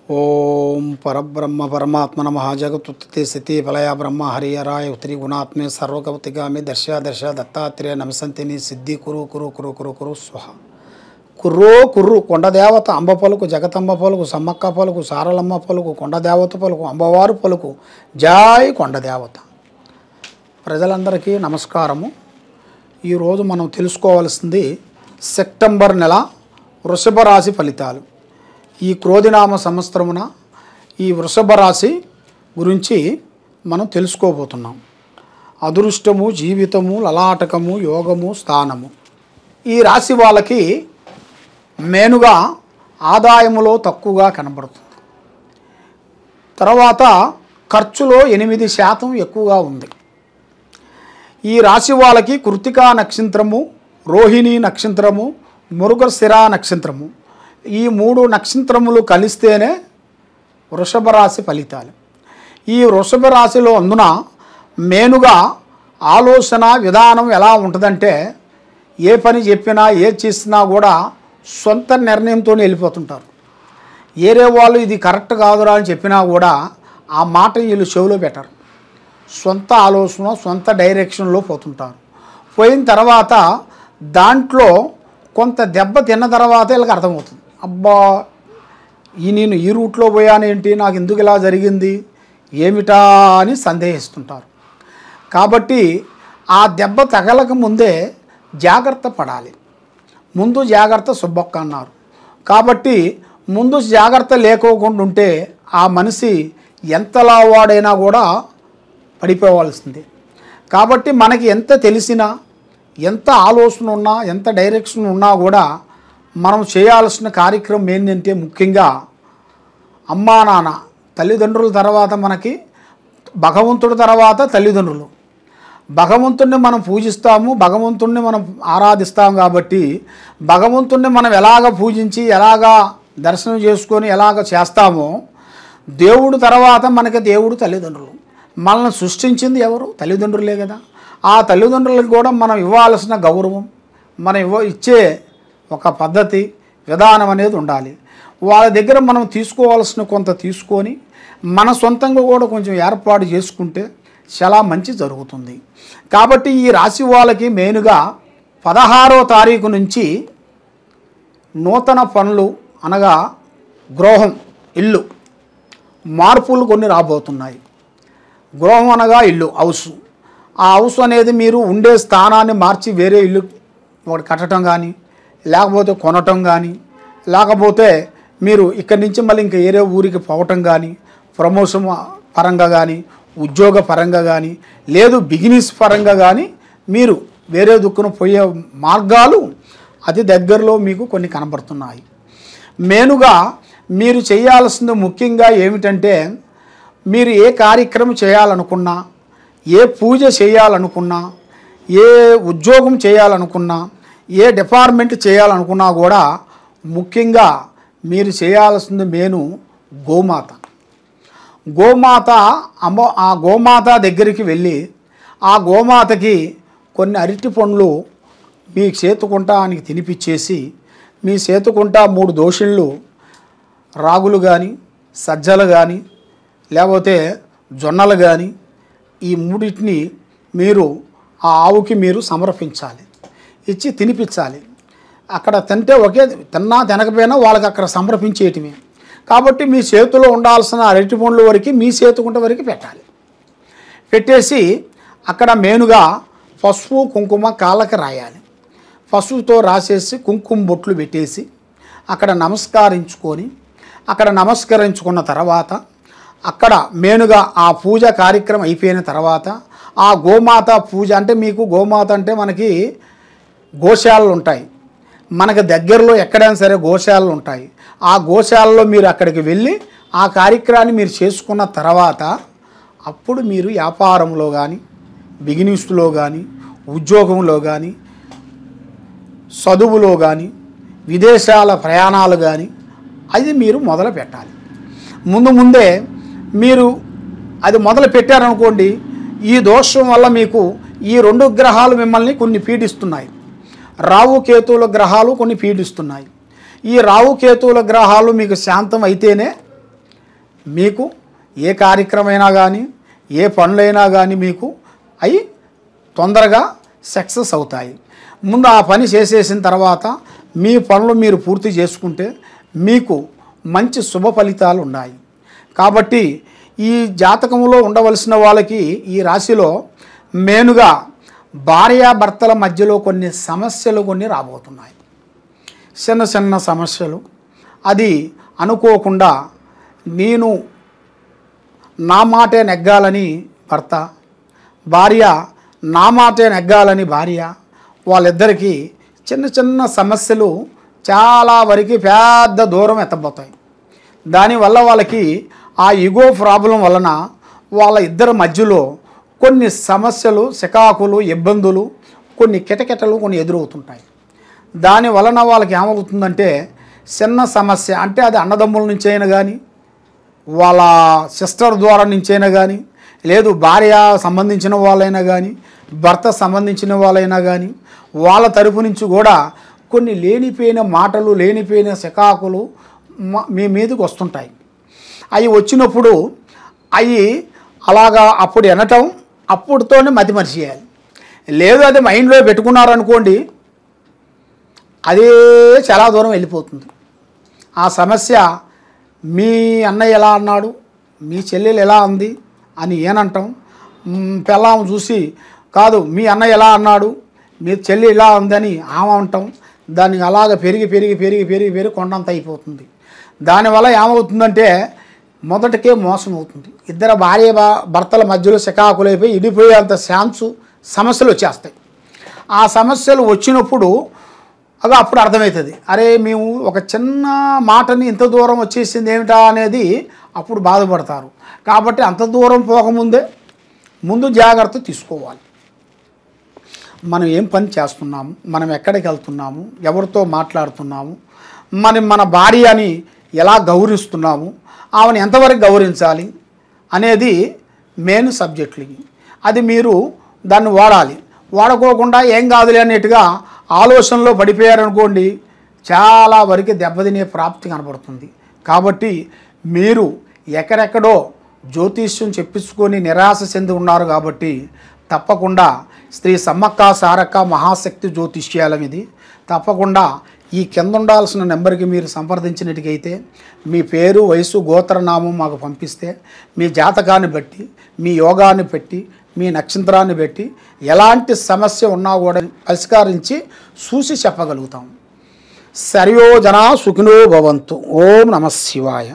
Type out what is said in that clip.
ओम परब्रह्म परमात्मा नमः जगत्ुत्ते स्थिति प्रलय ब्रह्म हरिहराय उत्तरी गुणात्मे सर्वगौतिगामी दर्श दर्श दत्तात्रेय नमसंतिनि सिद्धि कुरु कुरु कुरु कुरु कुरु स्वाहा కుర్రో కుర్రు కొండదేవత అంబ పలుకు జగతంబ పలుకు సమ్మక్క పలుకు సారలమ్మ పలుకు కొండదేవత పలుకు అంబవారు పలుకు జై కొండదేవత. ప్రజలందరికీ నమస్కారము. ఈరోజు మనం తెలుసుకోవాల్సింది సెప్టెంబర్ నెల వృషభ రాశి ఫలితాలు. ఈ క్రోధినామ సంవత్సరమున ఈ వృషభ రాశి గురించి మనం తెలుసుకోబోతున్నాం. అదృష్టము, జీవితము, లలాటకము, యోగము, స్థానము. ఈ రాశి వాళ్ళకి మేనుగా ఆదాయములో తక్కువగా కనబడుతుంది. తర్వాత ఖర్చులో 8% ఎక్కువగా ఉంది. ఈ రాశి వాళ్ళకి కృత్తికా నక్షత్రము, రోహిణి నక్షత్రము, మృగశిర నక్షత్రము, ఈ 3 నక్షత్రములు కలిస్తేనే వృషభ రాశి ఫలితాలు. ఈ వృషభ రాశిలో అందున మేనుగా ఆలోచన విధానం ఎలా ఉంటుందంటే, ఏ పని చెప్పినా ఏది చేసినా కూడా సొంత నిర్ణయంతో వెళ్ళిపోతుంటారు. ఏరే వాళ్ళు ఇది కరెక్ట్ కాదురా అని చెప్పినా కూడా ఆ మాట వీళ్ళు చెవిలో పెట్టరు. సొంత ఆలోచన, సొంత డైరెక్షన్లో పోతుంటారు. పోయిన తర్వాత దాంట్లో కొంత దెబ్బ తిన్న తర్వాత వీళ్ళకి అర్థమవుతుంది, అబ్బా నేను ఈ రూట్లో పోయానేంటి, నాకు ఎందుకు ఇలా జరిగింది ఏమిటా అని సందేహిస్తుంటారు. కాబట్టి ఆ దెబ్బ తగలక ముందే జాగ్రత్త పడాలి. ముందు జాగ్రత్త సుబ్బక్క అన్నారు. కాబట్టి ముందు జాగ్రత్త లేకోకుండా ఉంటే ఆ మనిషి ఎంతలా వాడైనా కూడా పడిపోవాల్సిందే. కాబట్టి మనకి ఎంత తెలిసినా, ఎంత ఆలోచన ఉన్నా, ఎంత డైరెక్షన్ ఉన్నా కూడా మనం చేయాల్సిన కార్యక్రమం ఏంటంటే, ముఖ్యంగా అమ్మా నాన్న తల్లిదండ్రుల తర్వాత మనకి భగవంతుడి తర్వాత తల్లిదండ్రులు. భగవంతుణ్ణి మనం పూజిస్తాము, భగవంతుణ్ణి మనం ఆరాధిస్తాము. కాబట్టి భగవంతుణ్ణి మనం ఎలాగ పూజించి, ఎలాగ దర్శనం చేసుకొని ఎలాగ చేస్తామో, దేవుడు తర్వాత మనకి దేవుడు తల్లిదండ్రులు. మనల్ని సృష్టించింది ఎవరు? తల్లిదండ్రులే కదా. ఆ తల్లిదండ్రులకు కూడా మనం ఇవ్వాల్సిన గౌరవం, మనం ఇచ్చే ఒక పద్ధతి, విధానం అనేది ఉండాలి. వాళ్ళ దగ్గర మనం తీసుకోవాల్సిన కొంత తీసుకొని మన సొంతంగా కూడా కొంచెం ఏర్పాటు చేసుకుంటే చాలా మంచి జరుగుతుంది. కాబట్టి ఈ రాశి వాళ్ళకి మెయిన్గా 16వ తారీఖు నుంచి నూతన పనులు అనగా గృహం, ఇల్లు మార్పులు కొన్ని రాబోతున్నాయి. గృహం అనగా ఇల్లు, హౌస్. ఆ హౌస్ అనేది మీరు ఉండే స్థానాన్ని మార్చి వేరే ఇల్లు ఒకటి కట్టడం కానీ, లేకపోతే కొనటం కానీ, లేకపోతే మీరు ఇక్కడి నుంచి మళ్ళీ ఇంకా వేరే ఊరికి పోవటం కానీ, ప్రమోషన్ పరంగా కానీ, ఉద్యోగ పరంగా కానీ, లేదు బిజినెస్ పరంగా కానీ మీరు వేరే దిక్కున పోయే మార్గాలు అతి దగ్గరలో మీకు కొన్ని కనబడుతున్నాయి. మెయిన్గా మీరు చేయాల్సింది ముఖ్యంగా ఏమిటంటే, మీరు ఏ కార్యక్రమం చేయాలనుకున్నా, ఏ పూజ చేయాలనుకున్నా, ఏ ఉద్యోగం చేయాలనుకున్నా, ఏ డిపార్ట్మెంట్ చేయాలనుకున్నా కూడా ముఖ్యంగా మీరు చేయాల్సింది మెయిన్ గోమాత. గోమాత ఆ గోమాత దగ్గరికి వెళ్ళి ఆ గోమాతకి కొన్ని అరటి పండ్లు మీ చేతుకుంటానికి తినిపించేసి, మీ చేతుకుంటా 3 దోషుళ్ళు రాగులు కానీ, సజ్జలు కానీ, లేకపోతే జొన్నలు కానీ, ఈ 3టిని మీరు ఆ ఆవుకి మీరు సమర్పించాలి, ఇచ్చి తినిపించాలి. అక్కడ తింటే ఒకే, తిన్నా తినకపోయినా వాళ్ళకి అక్కడ సమర్పించేయటమే. కాబట్టి మీ చేతిలో ఉండాల్సిన అరటి పండ్ల వరకు మీ చేతుకుంట వరకు పెట్టాలి. పెట్టేసి అక్కడ మెయిన్గా పసుపు కుంకుమ కాళ్ళకి రాయాలి. పసుపుతో రాసేసి కుంకుమ బొట్లు పెట్టేసి అక్కడ నమస్కరించుకున్న తర్వాత అక్కడ మెయిన్గా ఆ పూజ కార్యక్రమం అయిపోయిన తర్వాత ఆ గోమాత పూజ అంటే, మీకు గోమాత అంటే మనకి గోశాలలు ఉంటాయి, మనకు దగ్గరలో ఎక్కడైనా సరే గోశాలలు ఉంటాయి. ఆ గోశాలలో మీరు అక్కడికి వెళ్ళి ఆ కార్యక్రమాన్ని మీరు చేసుకున్న తర్వాత అప్పుడు మీరు వ్యాపారంలో కానీ, బిజినెస్లో కానీ, ఉద్యోగంలో కానీ, చదువులో కానీ, విదేశాల ప్రయాణాలు కానీ అది మీరు మొదలు పెట్టాలి. ముందే మీరు అది మొదలు పెట్టారనుకోండి, ఈ దోషం వల్ల మీకు ఈ 2 గ్రహాలు మిమ్మల్ని కొన్ని పీడిస్తున్నాయి. రాహుకేతువుల గ్రహాలు కొన్ని పీడిస్తున్నాయి. ఈ రాహుకేతువుల గ్రహాలు మీకు శాంతం అయితేనే మీకు ఏ కార్యక్రమైనా కానీ ఏ పనులైనా కానీ మీకు అవి తొందరగా సక్సెస్ అవుతాయి. ముందు ఆ పని చేసేసిన తర్వాత మీ పనులు మీరు పూర్తి చేసుకుంటే మీకు మంచి శుభ ఫలితాలు ఉన్నాయి. కాబట్టి ఈ జాతకంలో ఉండవలసిన వాళ్ళకి ఈ రాశిలో మెయిన్గా భార్యాభర్తల మధ్యలో కొన్ని సమస్యలు రాబోతున్నాయి. చిన్న చిన్న సమస్యలు. అది అనుకోకుండా నేను నా మాటే నెగ్గాలని భర్త, భార్య నా మాటే నెగ్గాలని భార్య, వాళ్ళిద్దరికీ చిన్న చిన్న సమస్యలు చాలా వరకు పెద్ద దూరం ఎత్తబోతాయి. దానివల్ల వాళ్ళకి ఆ ఈగో ప్రాబ్లం వలన వాళ్ళ ఇద్దరి మధ్యలో కొన్ని సమస్యలు, చికాకులు, ఇబ్బందులు, కొన్ని కిటకిటలు కొన్ని ఎదురవుతుంటాయి. దాని వలన వాళ్ళకి ఏమవుతుందంటే చిన్న సమస్య అంటే అది అన్నదమ్ముల నుంచి అయినా కానీ, వాళ్ళ సిస్టర్ ద్వారా నుంచైనా కానీ, లేదు భార్య సంబంధించిన వాళ్ళైనా కానీ, భర్త సంబంధించిన వాళ్ళైనా కానీ, వాళ్ళ తరపు నుంచి కూడా కొన్ని లేనిపోయిన మాటలు, లేనిపోయిన చికాకులు మీ మీదకి వస్తుంటాయి. అవి వచ్చినప్పుడు అవి అలాగా అప్పుడు వినటం, అప్పుడుతోనే మతిమరిచి చేయాలి. లేదు అది మైండ్లో పెట్టుకున్నారనుకోండి, అదే చాలా దూరం వెళ్ళిపోతుంది. ఆ సమస్య మీ అన్నయ్య ఎలా అన్నాడు, మీ చెల్లెలు ఎలా అంది అని ఏనంటాం. పెళ్ళాం చూసి కాదు మీ అన్నయ్య ఎలా అన్నాడు, మీ చెల్లి ఎలా ఉందని ఆమె అంటాం. దానికి అలాగ పెరిగి పెరిగి పెరిగి పెరిగి పెరిగి కొండంత అయిపోతుంది. దానివల్ల ఏమవుతుందంటే మొదటికే మోసం అవుతుంది. ఇద్దరు భార్య భర్తల మధ్యలో చికాకులైపోయి ఇడిపోయేంత సమస్యలు వచ్చేస్తాయి. ఆ సమస్యలు వచ్చినప్పుడు అప్పుడు అర్థమవుతుంది, అరే మేము ఒక చిన్న మాటని ఇంత దూరం వచ్చేసింది ఏమిటా అనేది అప్పుడు బాధపడతారు. కాబట్టి అంత దూరం పోకముందే ముందు జాగ్రత్త తీసుకోవాలి. మనం ఏం పని చేస్తున్నాము, మనం ఎక్కడికి వెళ్తున్నాము, ఎవరితో మాట్లాడుతున్నాము, మన భార్యని ఎలా గౌరవిస్తున్నాము, ఆమెను ఎంతవరకు గౌరవించాలి అనేది మెయిన్ సబ్జెక్టులు. అది మీరు దాన్ని వాడాలి. వాడుకోకుండా ఏం కాదులే అన్నట్టుగా ఆలోచనలో పడిపోయారనుకోండి, చాలా వరకు దెబ్బతినే ప్రాప్తి కనబడుతుంది. కాబట్టి మీరు ఎక్కడెక్కడో జ్యోతిష్యం చెప్పించుకొని నిరాశ చెంది ఉన్నారు. కాబట్టి తప్పకుండా శ్రీ సమ్మక్క సారక్క మహాశక్తి జ్యోతిష్యాలం ఇది. తప్పకుండా ఈ కింద ఉండాల్సిన నెంబర్కి మీరు సంప్రదించినట్టుకైతే మీ పేరు, వయసు, గోత్రనామం మాకు పంపిస్తే మీ జాతకాన్ని బట్టి, మీ యోగాన్ని పెట్టి, మీ నక్షత్రాన్ని బట్టి ఎలాంటి సమస్య ఉన్నా కూడా పరిష్కరించి చూసి చెప్పగలుగుతాం. సర్వో జనా సుఖినో భవంతు. ఓం నమః శివాయ.